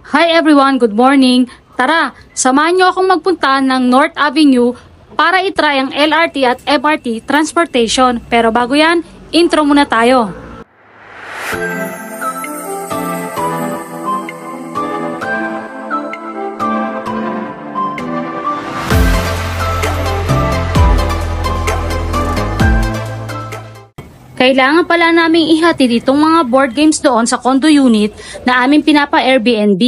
Hi everyone, good morning. Tara, samahan niyo akong magpunta ng North Avenue para itry ang LRT at MRT transportation. Pero bago yan, intro muna tayo. Kailangan pala naming ihatid itong mga board games doon sa condo unit na aming pinapa-Airbnb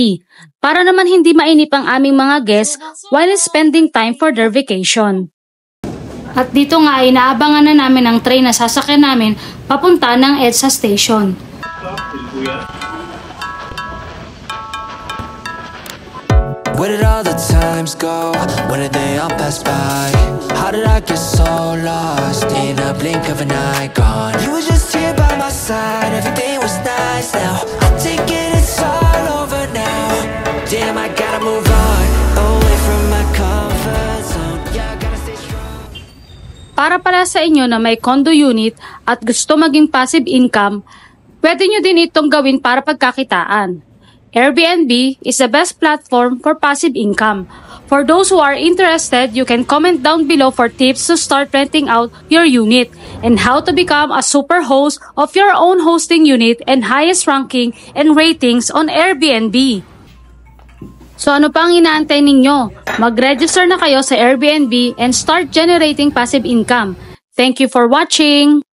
para naman hindi mainip ang aming mga guests while spending time for their vacation. At dito nga ay inaabangan na namin ang train na sasakyan namin papunta ng EDSA station. Where did all the times go? When did they all pass by? How did I get so lost in a blink of an eye gone? You were just here by my side, everything was nice now. I'm taking it's all over now. Damn, I gotta move on, away from my comfort zone. Yeah, I gotta stay strong. Para pala sa inyo na may condo unit at gusto maging passive income, pwede nyo din itong gawin para pagkakitaan. Airbnb is the best platform for passive income. For those who are interested, you can comment down below for tips to start renting out your unit and how to become a super host of your own hosting unit and highest ranking and ratings on Airbnb. So ano pang inaantay ninyo? Mag-register na kayo sa Airbnb and start generating passive income. Thank you for watching!